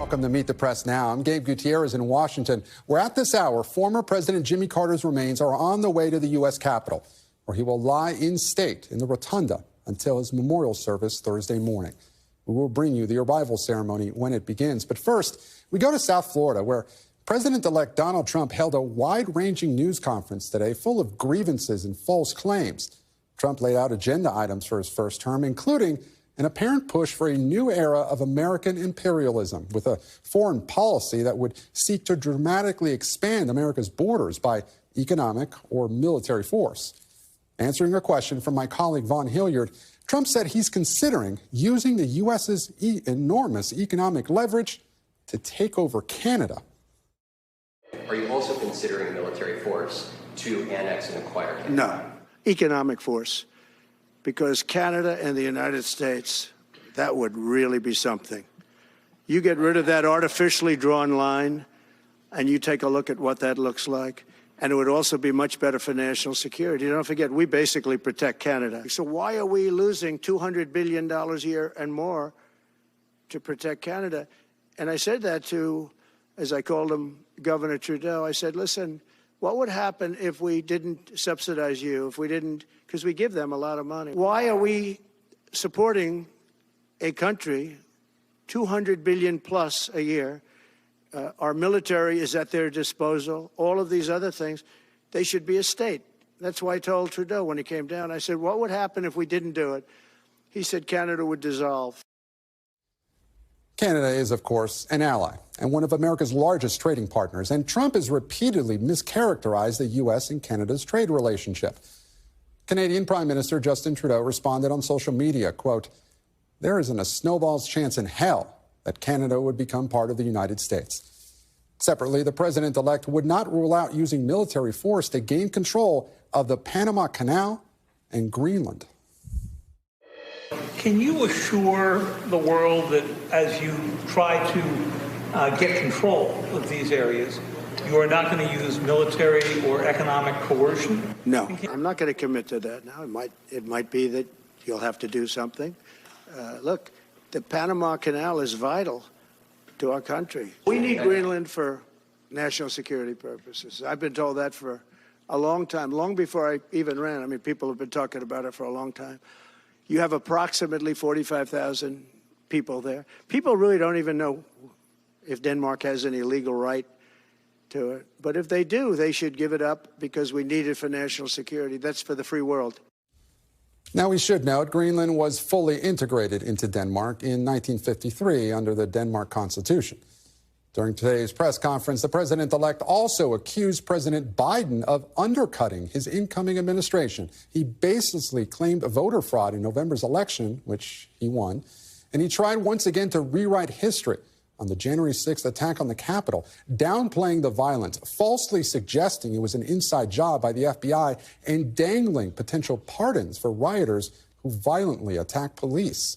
Welcome to Meet the Press Now. I'm Gabe Gutierrez in Washington, where at this hour, former President Jimmy Carter's remains are on the way to the U.S. Capitol, where he will lie in state in the rotunda until his memorial service Thursday morning. We will bring you the arrival ceremony when it begins. But first, we go to South Florida, where President-elect Donald Trump held a wide-ranging news conference today full of grievances and false claims. Trump laid out agenda items for his first term, including an apparent push for a new era of American imperialism with a foreign policy that would seek to dramatically expand America's borders by economic or military force. Answering a question from my colleague Vaughn Hillyard, Trump said he's considering using the U.S.'s enormous economic leverage to take over Canada. Are you also considering military force to annex and acquire Canada? No, economic force. Because Canada and the United States, that would really be something. You get rid of that artificially drawn line, and you take a look at what that looks like, and it would also be much better for national security. Don't forget, we basically protect Canada. So why are we losing $200 billion a year and more to protect Canada? And I said that to, as I called him, Governor Trudeau. I said, listen, what would happen if we didn't subsidize you, if we didn't, because we give them a lot of money. Why are we supporting a country, $200 billion plus a year? Our military is at their disposal. All of these other things, they should be a state. That's why I told Trudeau when he came down, I said, what would happen if we didn't do it? He said Canada would dissolve. Canada is, of course, an ally and one of America's largest trading partners, and Trump has repeatedly mischaracterized the U.S. and Canada's trade relationship. Canadian Prime Minister Justin Trudeau responded on social media, quote, "There isn't a snowball's chance in hell that Canada would become part of the United States." Separately, the president-elect would not rule out using military force to gain control of the Panama Canal and Greenland. Can you assure the world that as you try to get control of these areas, you are not going to use military or economic coercion? No, I'm not going to commit to that now. It might be that you'll have to do something. Look, the Panama Canal is vital to our country. We need Greenland for national security purposes. I've been told that for a long time, long before I even ran. I mean, people have been talking about it for a long time. You have approximately 45,000 people there. People really don't even know if Denmark has any legal right to it. But if they do, they should give it up because we need it for national security. That's for the free world. Now, we should note Greenland was fully integrated into Denmark in 1953 under the Denmark Constitution. During today's press conference, the president-elect also accused President Biden of undercutting his incoming administration. He baselessly claimed voter fraud in November's election, which he won, and he tried once again to rewrite history on the January 6th attack on the Capitol, downplaying the violence, falsely suggesting it was an inside job by the FBI, and dangling potential pardons for rioters who violently attacked police.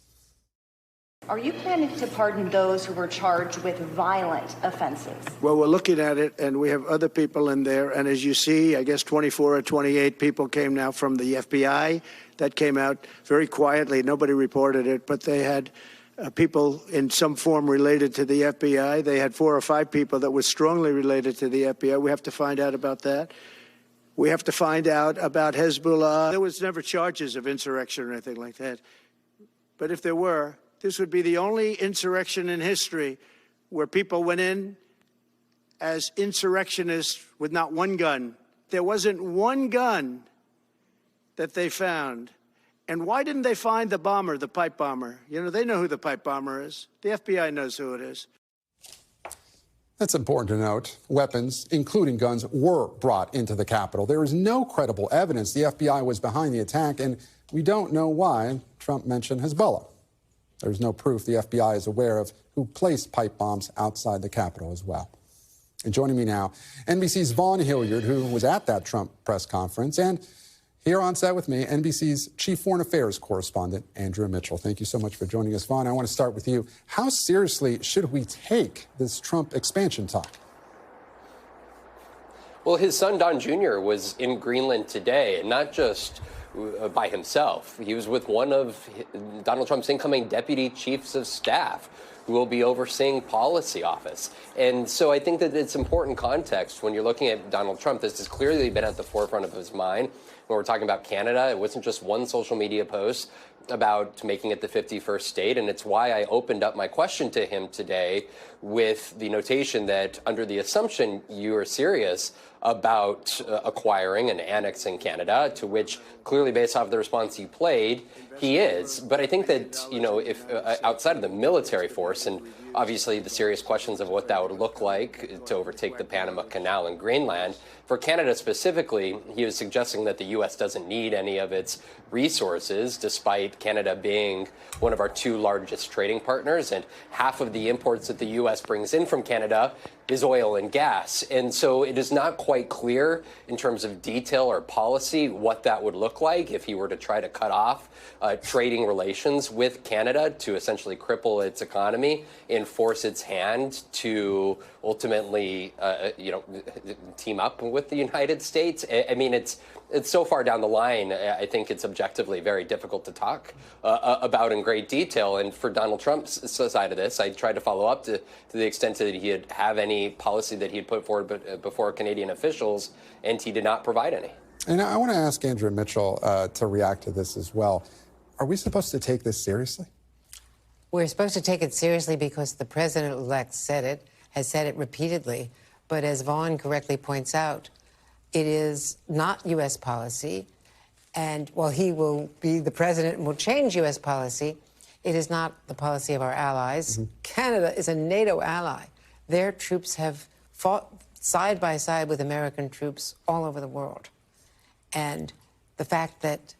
Are you planning to pardon those who were charged with violent offenses? Well, we're looking at it, and we have other people in there. And as you see, I guess 24 or 28 people came now from the FBI. That came out very quietly. Nobody reported it, but they had people in some form related to the FBI. They had 4 or 5 people that were strongly related to the FBI. We have to find out about that. We have to find out about Hezbollah. There was never charges of insurrection or anything like that. But if there were, this would be the only insurrection in history where people went in as insurrectionists with not one gun. There wasn't one gun that they found. And why didn't they find the bomber, the pipe bomber? You know, they know who the pipe bomber is. The FBI knows who it is. That's important to note. Weapons, including guns, were brought into the Capitol. There is no credible evidence the FBI was behind the attack, and we don't know why Trump mentioned Hezbollah. There's no proof the FBI is aware of who placed pipe bombs outside the Capitol as well. And joining me now, NBC's Vaughn Hillyard, who was at that Trump press conference, and here on set with me, NBC's Chief Foreign Affairs Correspondent, Andrea Mitchell. Thank you so much for joining us, Vaughn. I want to start with you. How seriously should we take this Trump expansion talk? Well, his son, Don Jr., was in Greenland today, and not just by himself. He was with one of Donald Trump's incoming deputy chiefs of staff, who will be overseeing policy office. And so I think that it's important context when you're looking at Donald Trump. This has clearly been at the forefront of his mind. When we're talking about Canada, it wasn't just one social media post about making it the 51st state, and it's why I opened up my question to him today with the notation that under the assumption you are serious about acquiring and annexing Canada, to which clearly based off the response you played, he is. But I think that, you know, if outside of the military force, and obviously the serious questions of what that would look like to overtake the Panama Canal and Greenland, for Canada specifically, he was suggesting that the U.S. doesn't need any of its resources, despite Canada being one of our two largest trading partners, and half of the imports that the U.S. brings in from Canada is oil and gas. And so it is not quite clear in terms of detail or policy what that would look like if he were to try to cut off trading relations with Canada to essentially cripple its economy and force its hand to ultimately, team up with the United States. I mean, it's so far down the line, I think it's objectively very difficult to talk about in great detail. And for Donald Trump's side of this, I tried to follow up to the extent that he'd have any policy that he'd put forward before Canadian officials, and he did not provide any. And I want to ask Andrea Mitchell to react to this as well. Are we supposed to take this seriously? We're supposed to take it seriously because the president-elect has said it repeatedly. But as Vaughn correctly points out, it is not U.S. policy. And while he will be the president and will change U.S. policy, it is not the policy of our allies. Mm-hmm. Canada is a NATO ally. Their troops have fought side by side with American troops all over the world. And the fact that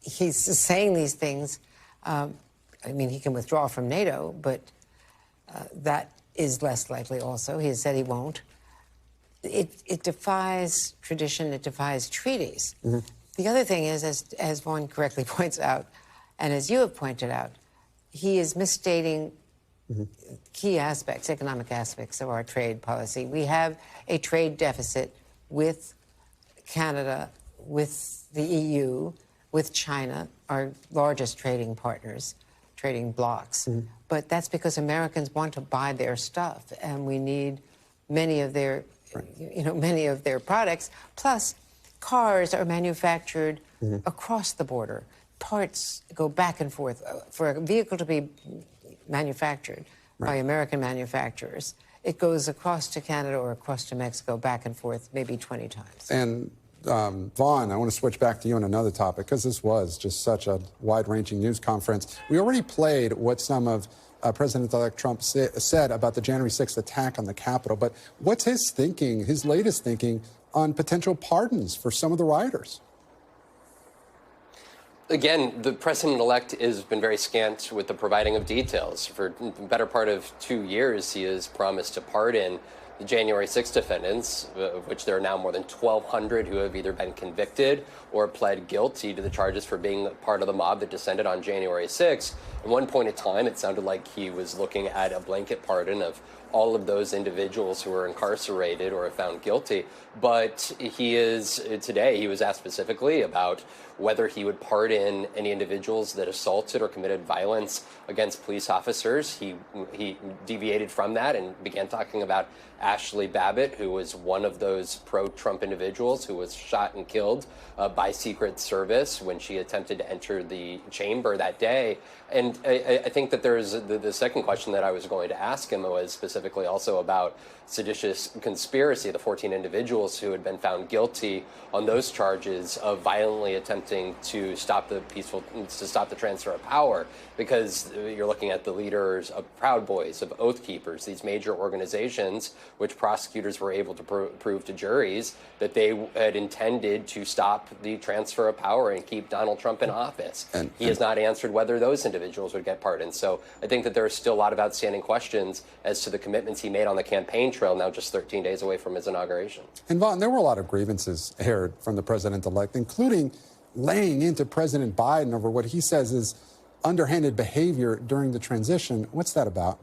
he's saying these things, I mean, he can withdraw from NATO, but that is less likely also. He has said he won't. It defies tradition. It defies treaties. Mm-hmm. The other thing is, as Vaughn correctly points out, and as you have pointed out, he is misstating mm-hmm. key aspects, economic aspects of our trade policy. We have a trade deficit with Canada, with the EU, with China, our largest trading partners, trading blocs. Mm-hmm. But that's because Americans want to buy their stuff, and we need many of their, many of their products. Plus, cars are manufactured mm-hmm. across the border. Parts go back and forth. For a vehicle to be manufactured by American manufacturers, it goes across to Canada or across to Mexico, back and forth, maybe 20 times. And Vaughn, I want to switch back to you on another topic, because this was just such a wide-ranging news conference. We already played what some of President-elect Trump said about the January 6th attack on the Capitol. But what's his thinking, his latest thinking, on potential pardons for some of the rioters? Again, the president-elect has been very scant with the providing of details. For the better part of 2 years, he has promised to pardon the January 6 defendants, of which there are now more than 1,200 who have either been convicted or pled guilty to the charges for being part of the mob that descended on January 6. At one point in time, it sounded like he was looking at a blanket pardon of all of those individuals who were incarcerated or found guilty. But he was asked specifically about whether he would pardon any individuals that assaulted or committed violence against police officers. He deviated from that and began talking about Ashley Babbitt, who was one of those pro-Trump individuals who was shot and killed by Secret Service when she attempted to enter the chamber that day. And I think that there's the second question that I was going to ask him was specifically also about seditious conspiracy, the 14 individuals who had been found guilty on those charges of violently attempting to stop the transfer of power, because you're looking at the leaders of Proud Boys, of Oath Keepers, these major organizations, which prosecutors were able to prove to juries that they had intended to stop the transfer of power and keep Donald Trump in office. And he has not answered whether those individuals would get pardoned. So I think that there are still a lot of outstanding questions as to the commitments he made on the campaign trail, now just 13 days away from his inauguration. And Vaughn, there were a lot of grievances aired from the president-elect, including laying into President Biden over what he says is underhanded behavior during the transition. What's that about?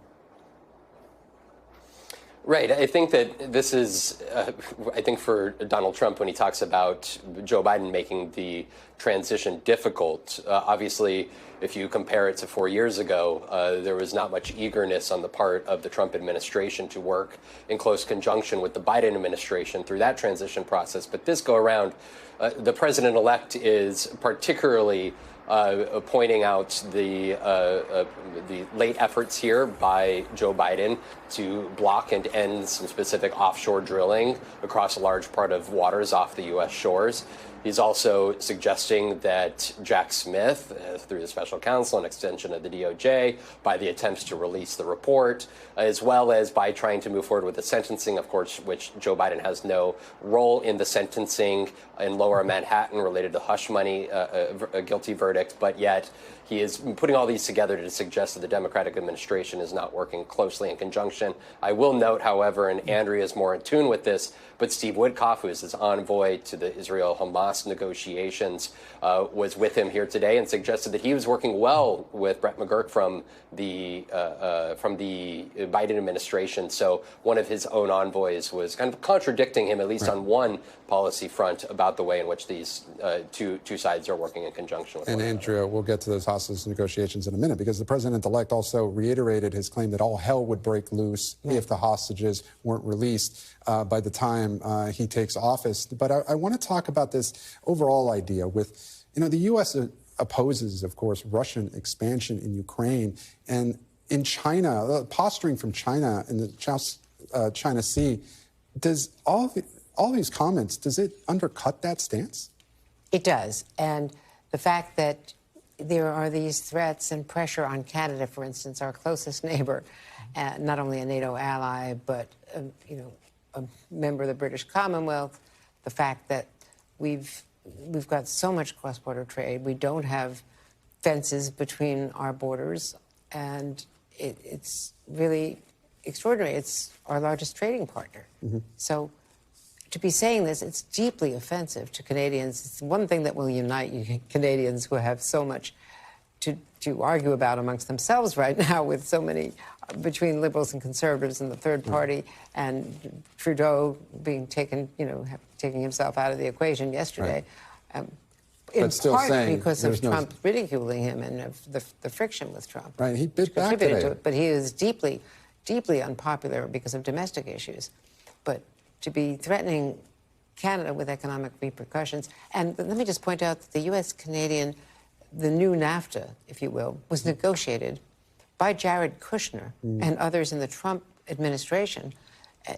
Right. I think that this is, I think for Donald Trump, when he talks about Joe Biden making the transition difficult, obviously, if you compare it to 4 years ago, there was not much eagerness on the part of the Trump administration to work in close conjunction with the Biden administration through that transition process. But this go around, the president-elect is particularly pointing out the late efforts here by Joe Biden to block and end some specific offshore drilling across a large part of waters off the U.S. shores. He's also suggesting that Jack Smith, through the special counsel and extension of the DOJ, by the attempts to release the report, as well as by trying to move forward with the sentencing, of course, which Joe Biden has no role in the sentencing in Lower Manhattan related to hush money, a guilty verdict, but yet he is putting all these together to suggest that the Democratic administration is not working closely in conjunction. I will note, however, and Andrea is more in tune with this, but Steve Witkoff, who is his envoy to the Israel-Hamas negotiations, was with him here today and suggested that he was working well with Brett McGurk from the Biden administration. So one of his own envoys was kind of contradicting him, at least on one policy front, about the way in which these two sides are working in conjunction with one another. Andrea, we'll get to those hostage negotiations in a minute, because the president-elect also reiterated his claim that all hell would break loose if the hostages weren't released by the time he takes office. But I want to talk about this overall idea with, the U.S. opposes, of course, Russian expansion in Ukraine. And in China, posturing from China in the China Sea, does all these comments, does it undercut that stance? It does. And the fact that there are these threats and pressure on Canada, for instance, our closest neighbor, not only a NATO ally, but, a member of the British Commonwealth, the fact that we've got so much cross-border trade. We don't have fences between our borders, and it's really extraordinary. It's our largest trading partner. So to be saying this, it's deeply offensive to Canadians. It's one thing that will unite you Canadians who have so much to argue about amongst themselves right now, with so many between Liberals and Conservatives and the third party, and Trudeau being taking himself out of the equation yesterday. In part because of Trump ridiculing him and of the friction with Trump. Right, he bit back today. To it, but he is deeply, deeply unpopular because of domestic issues. But to be threatening Canada with economic repercussions, and let me just point out that the U.S.-Canadian, the new NAFTA, if you will, was negotiated by Jared Kushner and others in the Trump administration,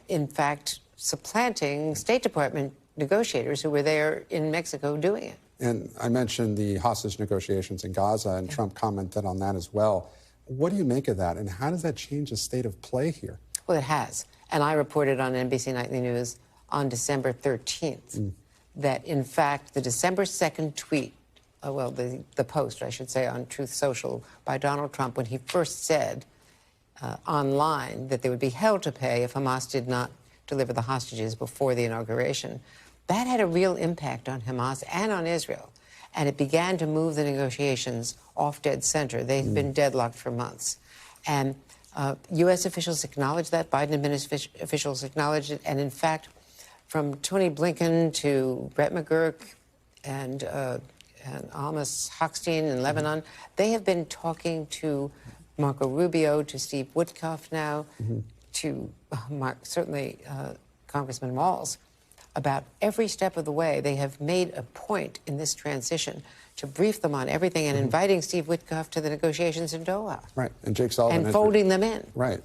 in fact, supplanting State Department negotiators who were there in Mexico doing it. And I mentioned the hostage negotiations in Gaza, and Trump commented on that as well. What do you make of that, and how does that change the state of play here? Well, it has. And I reported on NBC Nightly News on December 13th that, in fact, the December 2nd tweet, the post, I should say, on Truth Social by Donald Trump, when he first said online that there would be hell to pay if Hamas did not deliver the hostages before the inauguration, that had a real impact on Hamas and on Israel. And it began to move the negotiations off dead center. They've been deadlocked for months. And U.S. officials acknowledged that. Biden administration officials acknowledged it. And in fact, from Tony Blinken to Brett McGurk and Amos Hochstein in Lebanon, they have been talking to Marco Rubio, to Steve Witkoff now, to certainly Congressman Walz, about every step of the way. They have made a point in this transition to brief them on everything, and inviting Steve Witkoff to the negotiations in Doha. Right, and Jake Sullivan. And folding them in. Right.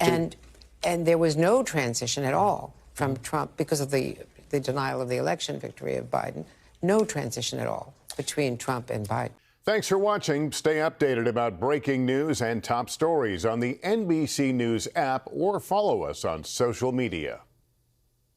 And there was no transition at all from Trump because of the denial of the election victory of Biden. No transition at all between Trump and Biden. Thanks for watching. Stay updated about breaking news and top stories on the NBC News app, or follow us on social media.